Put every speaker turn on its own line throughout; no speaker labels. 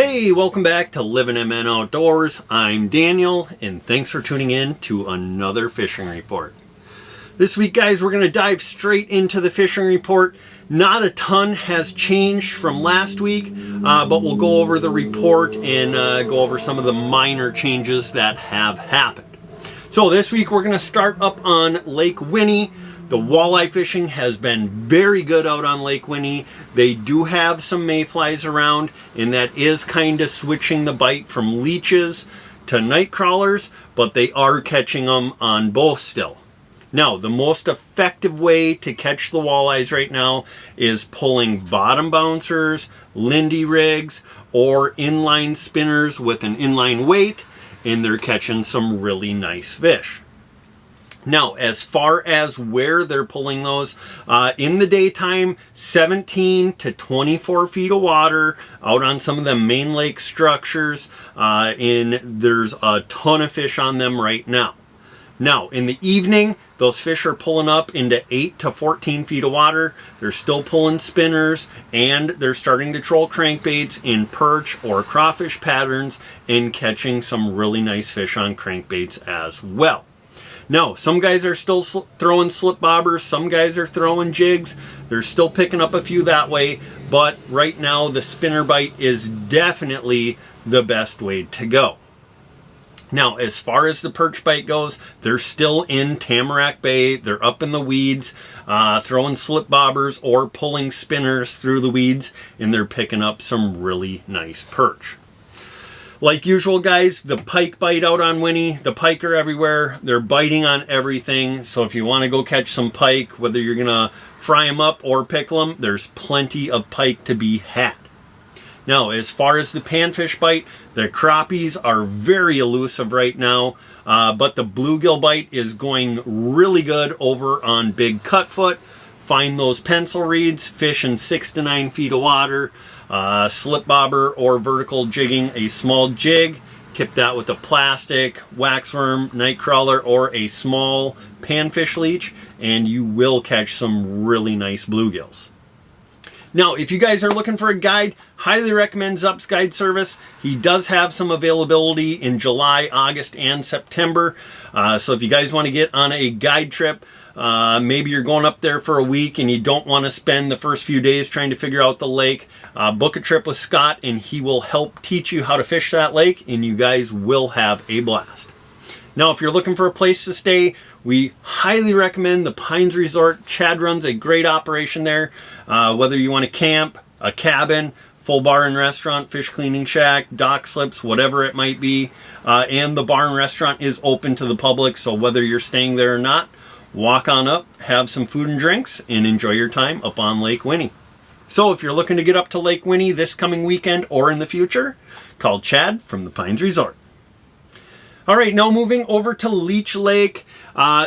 Hey, welcome back to Livin MN Outdoors. I'm Daniel, and thanks for tuning in to another fishing report. This week, guys, we're going to dive straight into the fishing report. Not a ton has changed from last week, but we'll go over the report and go over some of the minor changes that have happened. So this week, we're going to start up on Lake Winnie. The walleye fishing has been very good out on Lake Winnie. They do have some mayflies around, and that is kind of switching the bite from leeches to night crawlers, but they are catching them on both still. Now, the most effective way to catch the walleyes right now is pulling bottom bouncers, Lindy rigs, or inline spinners with an inline weight, and they're catching some really nice fish. Now, as far as where they're pulling those, in the daytime, 17 to 24 feet of water out on some of the main lake structures, and there's a ton of fish on them right now. Now, in the evening, those fish are pulling up into 8 to 14 feet of water. They're still pulling spinners, and they're starting to troll crankbaits in perch or crawfish patterns and catching some really nice fish on crankbaits as well. Now, some guys are still throwing slip bobbers, some guys are throwing jigs. They're still picking up a few that way, but right now the spinner bite is definitely the best way to go. Now, as far as the perch bite goes, they're still in Tamarack Bay. They're up in the weeds, throwing slip bobbers or pulling spinners through the weeds, and they're picking up some really nice perch. Like usual, guys, the pike bite out on Winnie. The pike are everywhere. They're biting on everything. So if you want to go catch some pike, whether you're going to fry them up or pickle them, there's plenty of pike to be had. Now, as far as the panfish bite, the crappies are very elusive right now, but the bluegill bite is going really good over on Big Cutfoot. Find those pencil reeds, fish in 6 to 9 feet of water, slip bobber or vertical jigging a small jig, tip that with a plastic, waxworm, night crawler, or a small panfish leech, and you will catch some really nice bluegills. Now, if you guys are looking for a guide, highly recommend zupsguideservice. He does have some availability in July, August, and September. So if you guys want to get on a guide trip, maybe you're going up there for a week and you don't want to spend the first few days trying to figure out the lake, book a trip with Scott and he will help teach you how to fish that lake, and you guys will have a blast. Now, if you're looking for a place to stay, we highly recommend the Pines Resort. Chad runs a great operation there. Whether you want to camp, a cabin, full bar and restaurant, fish cleaning shack, dock slips, whatever it might be. And the bar and restaurant is open to the public, so whether you're staying there or not, walk on up, have some food and drinks, and enjoy your time up on Lake Winnie. So if you're looking to get up to Lake Winnie this coming weekend or in the future, call Chad from the Pines Resort. All right, now moving over to Leech Lake.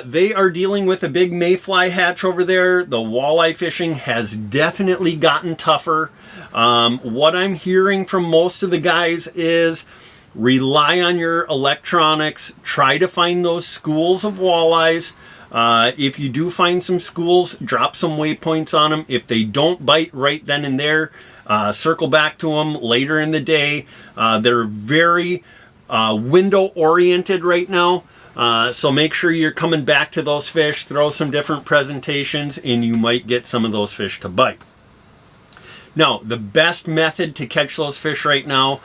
They are dealing with a big mayfly hatch over there. The walleye fishing has definitely gotten tougher. What I'm hearing from most of the guys is rely on your electronics. Try to find those schools of walleyes. If you do find some schools, drop some waypoints on them. If they don't bite right then and there, circle back to them later in the day. They're very window oriented right now. So make sure you're coming back to those fish, throw some different presentations, and you might get some of those fish to bite. Now, the best method to catch those fish right now,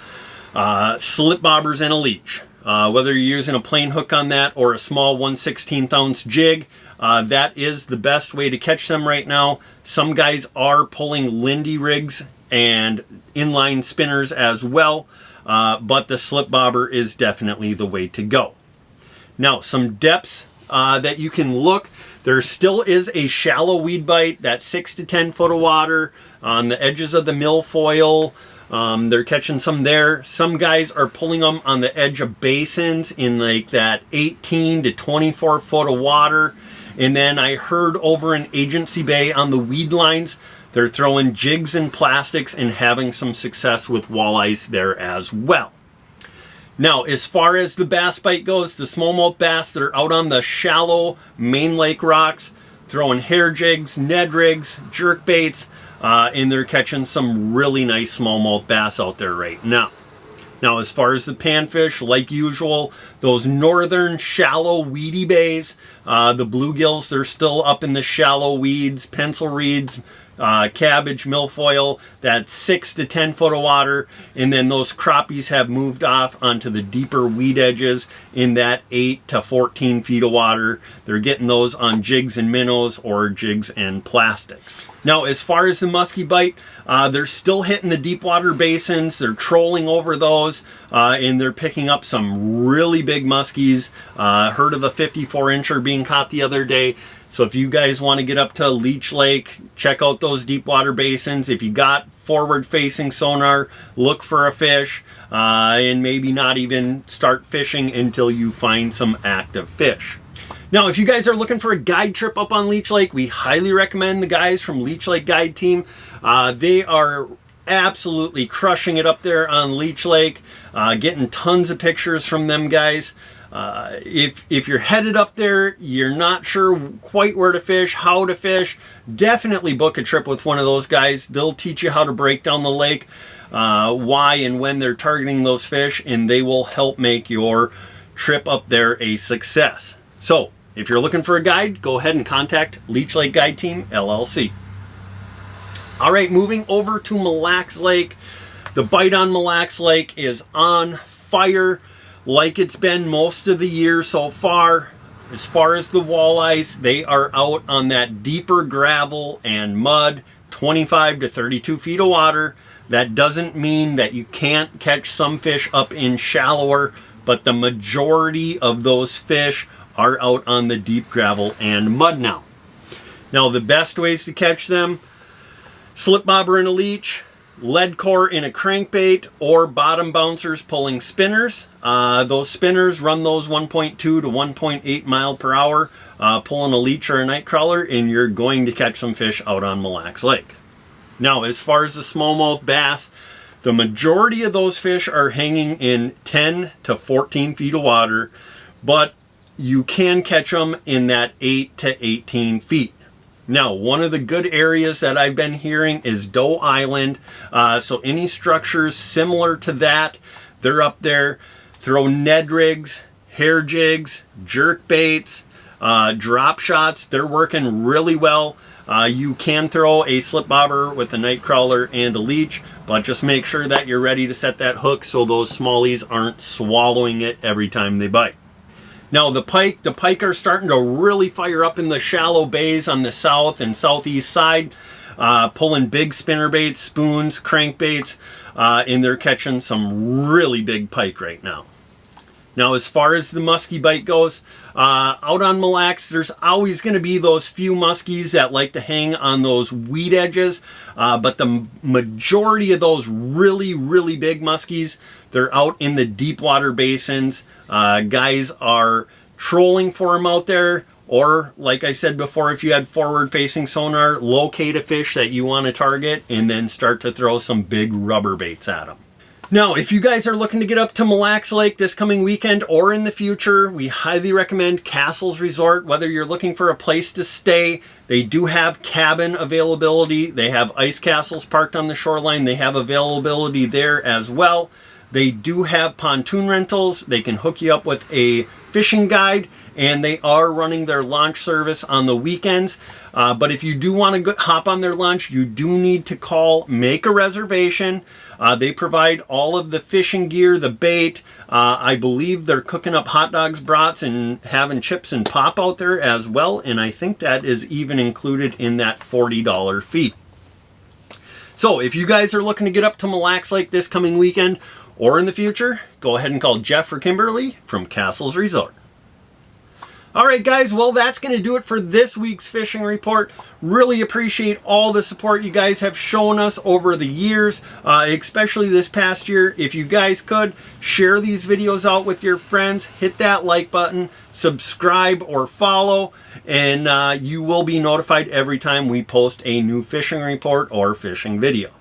slip bobbers and a leech. Whether you're using a plain hook on that or a small 1/16 ounce jig, that is the best way to catch them right now. Some guys are pulling Lindy rigs and inline spinners as well, but the slip bobber is definitely the way to go. Now, some depths that you can look. There still is a shallow weed bite, that's 6 to 10 foot of water on the edges of the milfoil. They're catching some there. Some guys are pulling them on the edge of basins in like that 18 to 24 foot of water. And then I heard over in Agency Bay on the weed lines, they're throwing jigs and plastics and having some success with walleyes there as well. Now, as far as the bass bite goes, the smallmouth bass that are out on the shallow main lake rocks, throwing hair jigs, Ned rigs, jerk baits, and they're catching some really nice smallmouth bass out there right now. Now, as far as the panfish, like usual, those northern shallow weedy bays, the bluegills, they're still up in the shallow weeds, pencil reeds, cabbage, milfoil, that's 6 to 10 foot of water, and then those crappies have moved off onto the deeper weed edges in that 8 to 14 feet of water. They're getting those on jigs and minnows or jigs and plastics. Now, as far as the muskie bite, they're still hitting the deep water basins. They're trolling over those, and they're picking up some really big muskies. Heard of a 54-incher being caught the other day. So if you guys want to get up to Leech Lake, check out those deep water basins. If you got forward-facing sonar, look for a fish, and maybe not even start fishing until you find some active fish. Now, if you guys are looking for a guide trip up on Leech Lake, we highly recommend the guys from Leech Lake Guide Team. They are absolutely crushing it up there on Leech Lake, getting tons of pictures from them guys. If you're headed up there, you're not sure quite where to fish, how to fish, definitely book a trip with one of those guys. They'll teach you how to break down the lake, why and when they're targeting those fish, and they will help make your trip up there a success. So, if you're looking for a guide, go ahead and contact Leech Lake Guide Team, LLC. All right, moving over to Mille Lacs Lake. The bite on Mille Lacs Lake is on fire, like it's been most of the year so far. As far as the walleyes, they are out on that deeper gravel and mud, 25 to 32 feet of water. That doesn't mean that you can't catch some fish up in shallower, but the majority of those fish are out on the deep gravel and mud now. Now, the best ways to catch them: slip bobber in a leech, lead core in a crankbait, or bottom bouncers pulling spinners. Those spinners, run those 1.2 to 1.8 mile per hour, pulling a leech or a night crawler, and you're going to catch some fish out on Mille Lacs Lake. Now, as far as the smallmouth bass, the majority of those fish are hanging in 10 to 14 feet of water, but you can catch them in that 8 to 18 feet. Now, one of the good areas that I've been hearing is Doe Island. So any structures similar to that, they're up there. Throw Ned rigs, hair jigs, jerk baits, drop shots. They're working really well. You can throw a slip bobber with a night crawler and a leech, but just make sure that you're ready to set that hook so those smallies aren't swallowing it every time they bite. Now, the pike are starting to really fire up in the shallow bays on the south and southeast side, pulling big spinnerbaits, spoons, crankbaits, and they're catching some really big pike right now. Now, as far as the muskie bite goes, out on Mille Lacs, there's always going to be those few muskies that like to hang on those weed edges, but the majority of those really, really big muskies, they're out in the deep water basins. Guys are trolling for them out there, or like I said before, if you had forward-facing sonar, locate a fish that you want to target and then start to throw some big rubber baits at them. Now, if you guys are looking to get up to Mille Lacs Lake this coming weekend or in the future, we highly recommend Castles Resort. Whether you're looking for a place to stay, they do have cabin availability. They have ice castles parked on the shoreline. They have availability there as well. They do have pontoon rentals. They can hook you up with a fishing guide, and they are running their launch service on the weekends. But if you do want to hop on their launch, you do need to call, make a reservation. They provide all of the fishing gear, the bait. I believe they're cooking up hot dogs, brats, and having chips and pop out there as well. And I think that is even included in that $40 fee. So if you guys are looking to get up to Mille Lacs Lake this coming weekend or in the future, go ahead and call Jeff or Kimberly from Castles Resort. All right, guys, well, that's going to do it for this week's fishing report. Really appreciate all the support you guys have shown us over the years, especially this past year. If you guys could, share these videos out with your friends, hit that like button, subscribe or follow, and you will be notified every time we post a new fishing report or fishing video.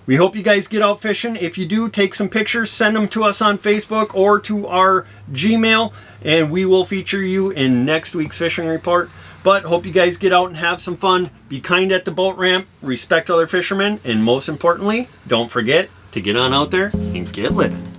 We hope you guys get out fishing. If you do, take some pictures, send them to us on Facebook or to our Gmail, and we will feature you in next week's fishing report. But hope you guys get out and have some fun. Be kind at the boat ramp, respect other fishermen, and most importantly, don't forget, to get on out there and get living.